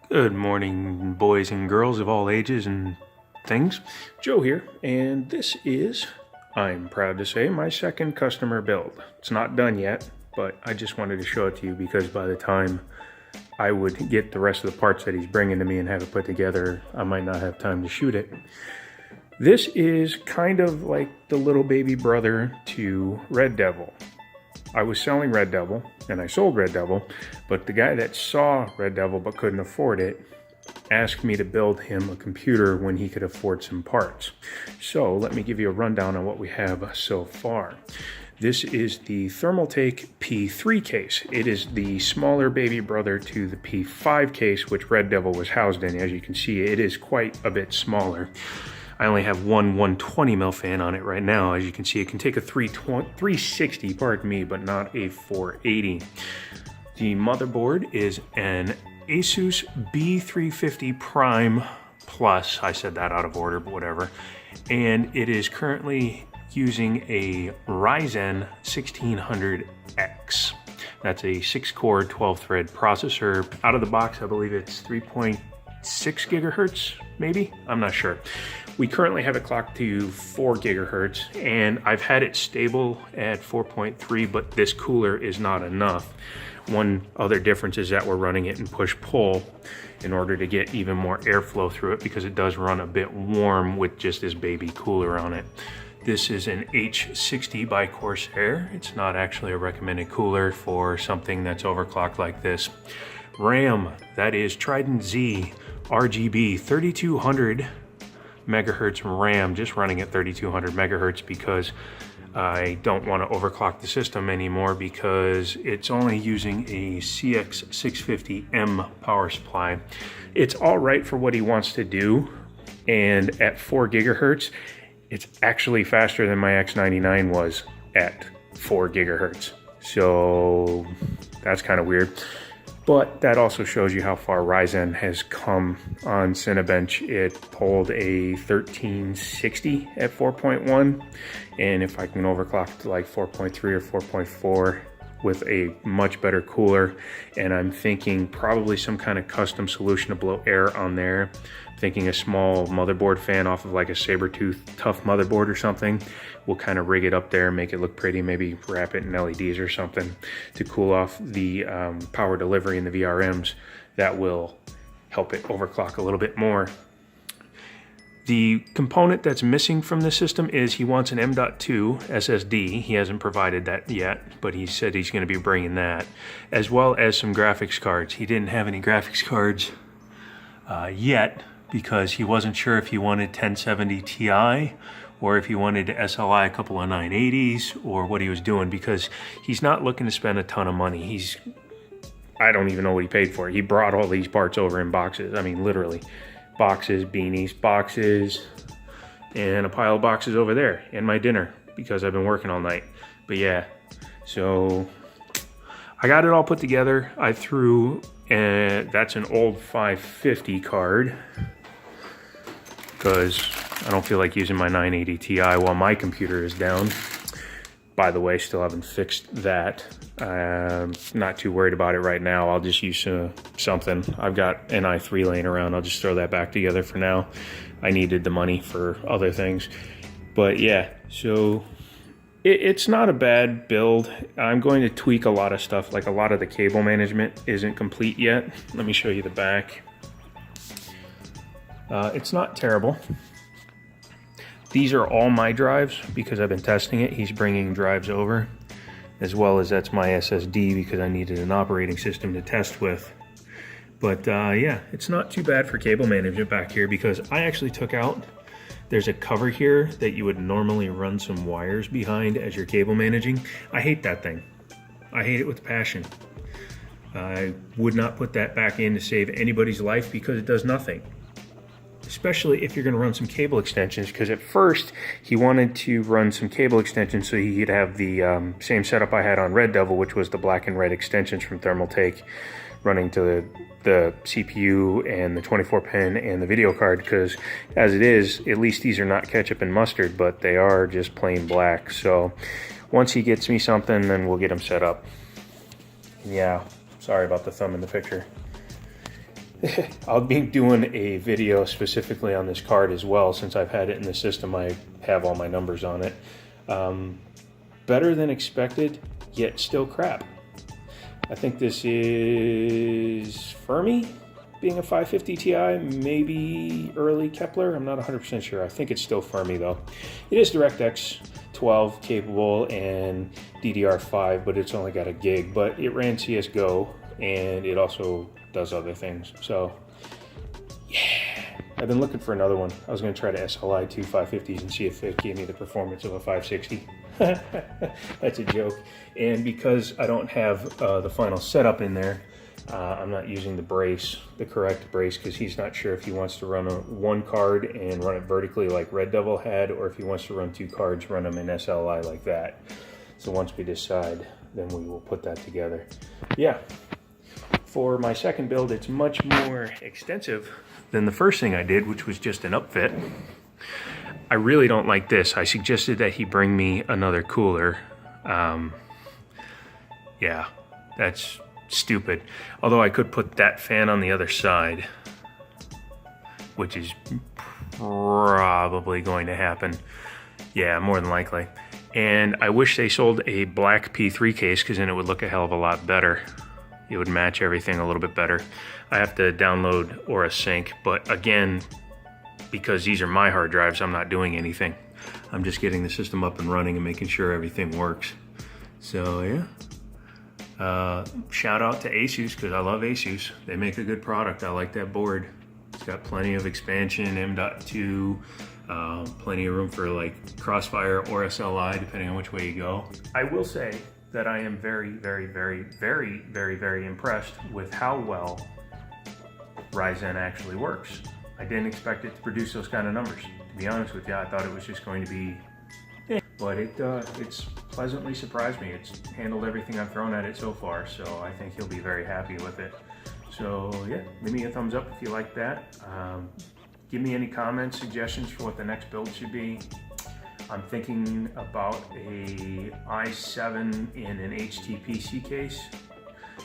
Good morning, boys and girls of all ages and things. Joe here, and this is, I'm proud to say, my second customer build. It's not done yet, but I just wanted to show it to you because by the time I would get the rest of the parts that he's bringing to me and have it put together, I might not have time to shoot it. This is kind of like the little baby brother to Red Devil. I was selling Red Devil, and I sold Red Devil, but the guy that saw Red Devil but couldn't afford it asked me to build him a computer when he could afford some parts. So let me give you a rundown on what we have so far. This is the Thermaltake P3 case. It is the smaller baby brother to the P5 case, which Red Devil was housed in. As you can see, it is quite a bit smaller. I only have one 120 mil fan on it right now. As you can see, it can take a 360, pardon me, but not a 480. The motherboard is an Asus B350 Prime Plus. I said that out of order, but whatever. And it is currently using a Ryzen 1600X. That's a 6-core, 12-thread processor. Out of the box, I believe it's 3.6 gigahertz, maybe? I'm not sure. We currently have it clocked to 4 gigahertz, and I've had it stable at 4.3, but this cooler is not enough. One other difference is that we're running it in push-pull in order to get even more airflow through it because it does run a bit warm with just this baby cooler on it. This is an H60 by Corsair. It's not actually a recommended cooler for something that's overclocked like this. RAM, that is Trident Z RGB 3200 megahertz RAM, just running at 3200 megahertz because I don't want to overclock the system anymore because it's only using a CX650M power supply. It's all right for what he wants to do, and at 4 gigahertz, it's actually faster than my X99 was at 4 gigahertz. So that's kind of weird. But that also shows you how far Ryzen has come on Cinebench. It pulled a 1360 at 4.1. And if I can overclock to like 4.3 or 4.4 with a much better cooler, and I'm thinking probably some kind of custom solution to blow air on there. I'm thinking a small motherboard fan off of like a Sabertooth Tough motherboard or something. We'll kind of rig it up there, make it look pretty, maybe wrap it in LEDs or something to cool off the power delivery in the VRMs. That will help it overclock a little bit more. The component that's missing from the system is he wants an M.2 SSD. He hasn't provided that yet, but he said he's going to be bringing that, as well as some graphics cards. He didn't have any graphics cards yet because he wasn't sure if he wanted 1070 Ti or if he wanted to SLI a couple of 980s or what he was doing, because he's not looking to spend a ton of money. I don't even know what he paid for it. He brought all these parts over in boxes. I mean, literally. Boxes, beanies, boxes, and a pile of boxes over there, and my dinner because I've been working all night. But yeah, so I got it all put together. I threw, that's an old 550 card because I don't feel like using my 980 Ti while my computer is down. By the way, still haven't fixed that. Not too worried about it right now. I'll just use something. I've got an i3 laying around. I'll just throw that back together for now. I needed the money for other things. But yeah, so it's not a bad build. I'm going to tweak a lot of stuff. Like a lot of the cable management isn't complete yet. Let me show you the back. It's not terrible. These are all my drives because I've been testing it. He's bringing drives over, as well as that's my SSD because I needed an operating system to test with. But yeah, it's not too bad for cable management back here because I actually took out, there's a cover here that you would normally run some wires behind as you're cable managing. I hate that thing. I hate it with passion. I would not put that back in to save anybody's life because it does nothing. Especially if you're going to run some cable extensions, because at first he wanted to run some cable extensions so he could have the same setup I had on Red Devil, which was the black and red extensions from Thermaltake running to the CPU and the 24-pin and the video card, because as it is, at least these are not ketchup and mustard, but they are just plain black. So once he gets me something, then we'll get them set up. Yeah, sorry about the thumb in the picture. I'll be doing a video specifically on this card as well. Since I've had it in the system, I have all my numbers on it. Better than expected, yet still crap. I think this is Fermi, being a 550 Ti, maybe early Kepler. I'm not 100% sure. I think it's still Fermi though. It is DirectX 12 capable and DDR5, but it's only got a gig. But it ran CSGO and it also does other things. So yeah, I've been looking for another one. I was going to try to SLI two 550s and see if it gave me the performance of a 560. That's a joke. And because I don't have the final setup in there, I'm not using the brace, the correct brace, because he's not sure if he wants to run one card and run it vertically like Red Devil had, or if he wants to run two cards, run them in SLI like that. So once we decide, then we will put that together. Yeah, for my second build, it's much more extensive than the first thing I did, which was just an upfit. I really don't like this. I suggested that he bring me another cooler. Yeah, that's stupid. Although I could put that fan on the other side, which is probably going to happen. Yeah, more than likely. And I wish they sold a black P3 case, because then it would look a hell of a lot better. It would match everything a little bit better. I have to download Aura Sync, but again, because these are my hard drives, I'm not doing anything. I'm just getting the system up and running and making sure everything works. So yeah, shout out to Asus, because I love Asus. They make a good product. I like that board. It's got plenty of expansion, M.2, plenty of room for like Crossfire or SLI, depending on which way you go. I will say that I am very, very, very, very, very, very impressed with how well RYZEN actually works. I didn't expect it to produce those kind of numbers. To be honest with you, I thought it was just going to be, but it's pleasantly surprised me. It's handled everything I've thrown at it so far, so I think he'll be very happy with it. So yeah, leave me a thumbs up if you like that. Give me any comments, suggestions for what the next build should be. I'm thinking about a i7 in an HTPC case,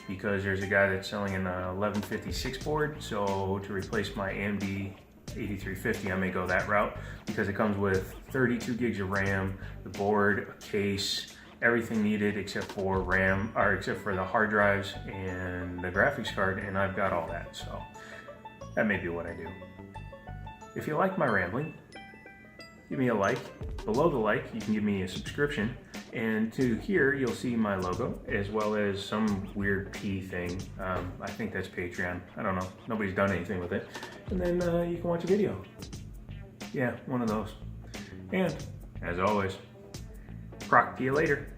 because there's a guy that's selling an 1156 board. So to replace my AMD 8350, I may go that route, because it comes with 32 gigs of RAM, the board, a case, everything needed except for RAM, or except for the hard drives and the graphics card, and I've got all that. So that may be what I do. If you like my rambling, give me a like. Below the like, you can give me a subscription. And to here, you'll see my logo, as well as some weird P thing. I think that's Patreon. I don't know. Nobody's done anything with it. And then you can watch a video. Yeah, one of those. And, as always, proc to you later.